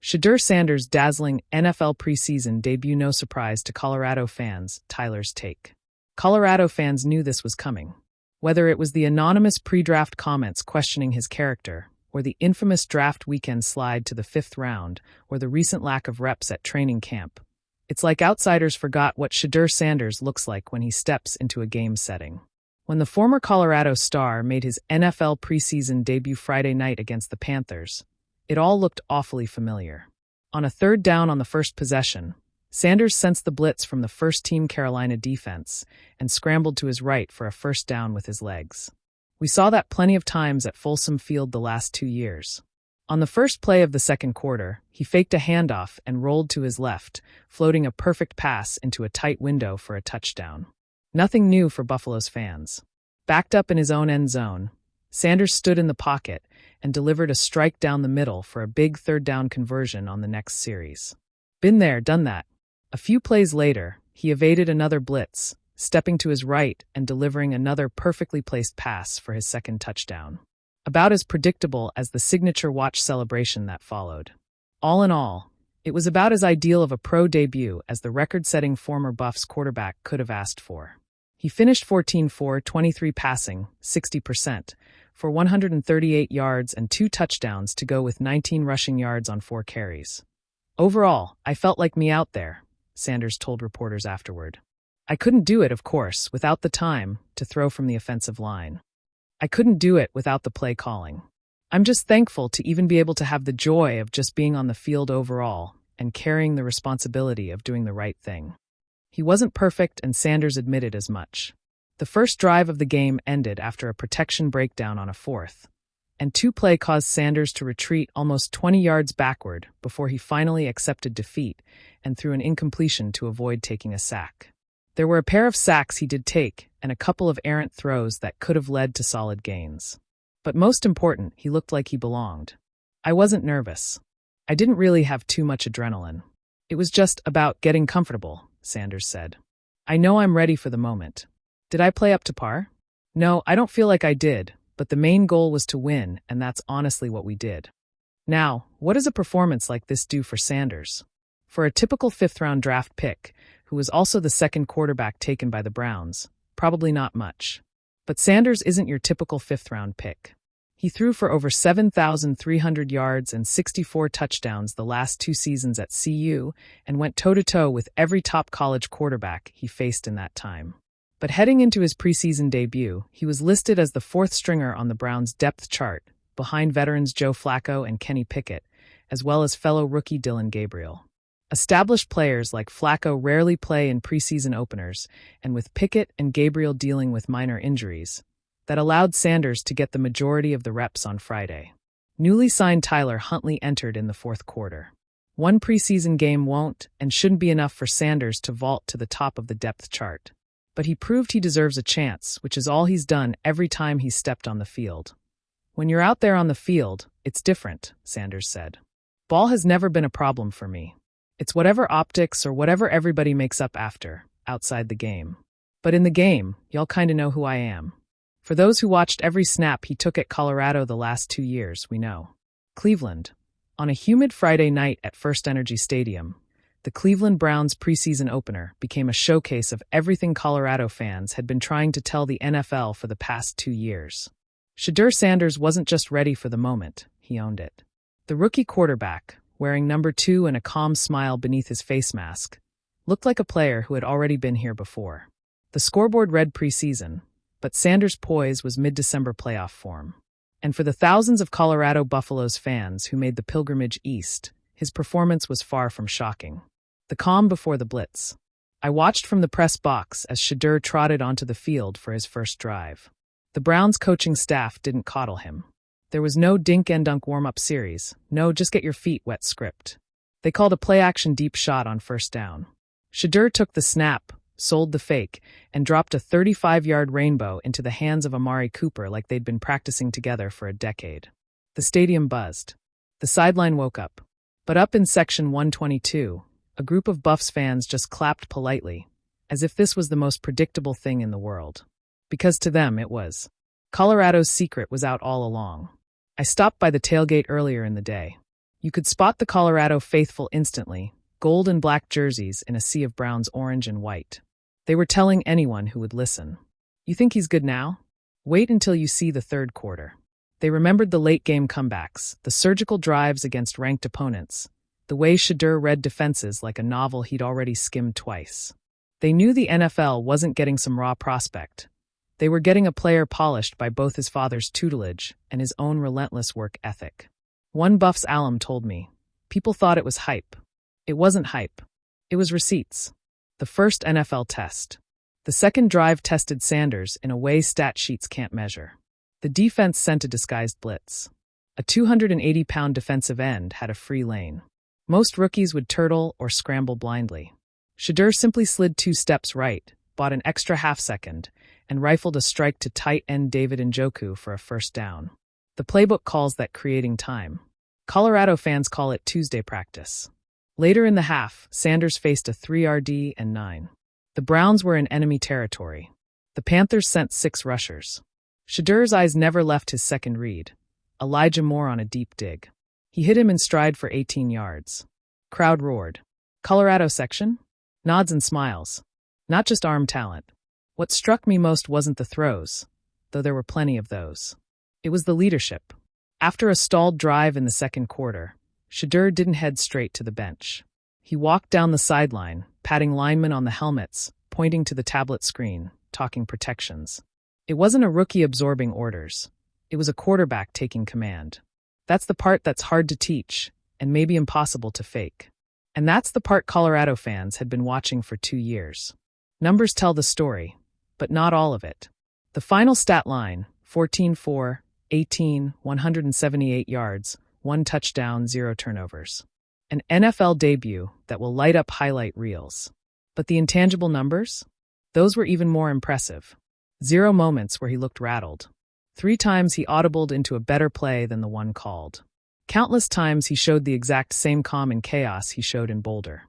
Shedeur Sanders' dazzling NFL preseason debut no surprise to Colorado fans, Tyler's take. Colorado fans knew this was coming. Whether it was the anonymous pre-draft comments questioning his character, or the infamous draft weekend slide to the 5th round, or the recent lack of reps at training camp, it's like outsiders forgot what Shedeur Sanders looks like when he steps into a game setting. When the former Colorado star made his NFL preseason debut Friday night against the Panthers, it all looked awfully familiar. On a 3rd down on the first possession, Sanders sensed the blitz from the first-team Carolina defense and scrambled to his right for a first down with his legs. We saw that plenty of times at Folsom Field the last 2 years. On the first play of the second quarter, he faked a handoff and rolled to his left, floating a perfect pass into a tight window for a touchdown. Nothing new for Buffalo's fans. Backed up in his own end zone, Sanders stood in the pocket and delivered a strike down the middle for a big 3rd down conversion on the next series. Been there, done that. A few plays later, he evaded another blitz, stepping to his right and delivering another perfectly placed pass for his 2nd touchdown. About as predictable as the signature watch celebration that followed. All in all, it was about as ideal of a pro debut as the record-setting former Buffs quarterback could have asked for. He finished 14 for 23 passing, 60%, for 138 yards and 2 touchdowns to go with 19 rushing yards on 4 carries. Overall, I felt like me out there, Sanders told reporters afterward. I couldn't do it, of course, without the time to throw from the offensive line. I couldn't do it without the play calling. I'm just thankful to even be able to have the joy of just being on the field overall and carrying the responsibility of doing the right thing. He wasn't perfect, and Sanders admitted as much. The first drive of the game ended after a protection breakdown on a 4th, and 2 play caused Sanders to retreat almost 20 yards backward before he finally accepted defeat and threw an incompletion to avoid taking a sack. There were a pair of sacks he did take and a couple of errant throws that could have led to solid gains. But most important, he looked like he belonged. I wasn't nervous. I didn't really have too much adrenaline. It was just about getting comfortable, Sanders said. I know I'm ready for the moment. Did I play up to par? No, I don't feel like I did, but the main goal was to win, and that's honestly what we did. Now, what does a performance like this do for Sanders? For a typical 5th-round draft pick, who was also the 2nd quarterback taken by the Browns, probably not much. But Sanders isn't your typical 5th-round pick. He threw for over 7,300 yards and 64 touchdowns the last 2 seasons at CU and went toe-to-toe with every top college quarterback he faced in that time. But heading into his preseason debut, he was listed as the 4th stringer on the Browns' depth chart, behind veterans Joe Flacco and Kenny Pickett, as well as fellow rookie Dillon Gabriel. Established players like Flacco rarely play in preseason openers, and with Pickett and Gabriel dealing with minor injuries, that allowed Sanders to get the majority of the reps on Friday. Newly signed Tyler Huntley entered in the 4th quarter. One preseason game won't and shouldn't be enough for Sanders to vault to the top of the depth chart. But he proved he deserves a chance, which is all he's done every time he's stepped on the field. When you're out there on the field, it's different, Sanders said. Ball has never been a problem for me. It's whatever optics or whatever everybody makes up after, outside the game. But in the game, y'all kinda know who I am. For those who watched every snap he took at Colorado the last 2 years, we know. Cleveland. On a humid Friday night at First Energy Stadium, the Cleveland Browns preseason opener became a showcase of everything Colorado fans had been trying to tell the NFL for the past 2 years. Shedeur Sanders wasn't just ready for the moment, he owned it. The rookie quarterback, wearing number 2 and a calm smile beneath his face mask, looked like a player who had already been here before. The scoreboard read preseason, but Sanders' poise was mid-December playoff form. And for the thousands of Colorado Buffaloes fans who made the pilgrimage east, his performance was far from shocking. The calm before the blitz. I watched from the press box as Shedeur trotted onto the field for his first drive. The Browns coaching staff didn't coddle him. There was no dink and dunk warm-up series, no just get your feet wet script. They called a play-action deep shot on first down. Shedeur took the snap, sold the fake, and dropped a 35-yard rainbow into the hands of Amari Cooper like they'd been practicing together for a decade. The stadium buzzed. The sideline woke up. But up in section 122, a group of Buffs fans just clapped politely, as if this was the most predictable thing in the world. Because to them it was. Colorado's secret was out all along. I stopped by the tailgate earlier in the day. You could spot the Colorado faithful instantly, gold and black jerseys in a sea of Browns orange and white. They were telling anyone who would listen. You think he's good now? Wait until you see the third quarter. They remembered the late-game comebacks, the surgical drives against ranked opponents, the way Shedeur read defenses like a novel he'd already skimmed twice. They knew the NFL wasn't getting some raw prospect. They were getting a player polished by both his father's tutelage and his own relentless work ethic. One Buffs alum told me, people thought it was hype. It wasn't hype. It was receipts. The first NFL test. The second drive tested Sanders in a way stat sheets can't measure. The defense sent a disguised blitz. A 280-pound defensive end had a free lane. Most rookies would turtle or scramble blindly. Shedeur simply slid 2 steps right, bought an extra half-second, and rifled a strike to tight end David Njoku for a first down. The playbook calls that creating time. Colorado fans call it Tuesday practice. Later in the half, Sanders faced a 3-RD and 9. The Browns were in enemy territory. The Panthers sent 6 rushers. Shedeur's eyes never left his second read, Elijah Moore on a deep dig. He hit him in stride for 18 yards. Crowd roared. Colorado section? Nods and smiles. Not just arm talent. What struck me most wasn't the throws, though there were plenty of those. It was the leadership. After a stalled drive in the second quarter, Shedeur didn't head straight to the bench. He walked down the sideline, patting linemen on the helmets, pointing to the tablet screen, talking protections. It wasn't a rookie absorbing orders. It was a quarterback taking command. That's the part that's hard to teach, and maybe impossible to fake. And that's the part Colorado fans had been watching for 2 years. Numbers tell the story, but not all of it. The final stat line, 14-4, 18, 178 yards, 1 touchdown, 0 turnovers. An NFL debut that will light up highlight reels. But the intangible numbers? Those were even more impressive. 0 moments where he looked rattled. 3 times he audibled into a better play than the one called. Countless times he showed the exact same calm and chaos he showed in Boulder.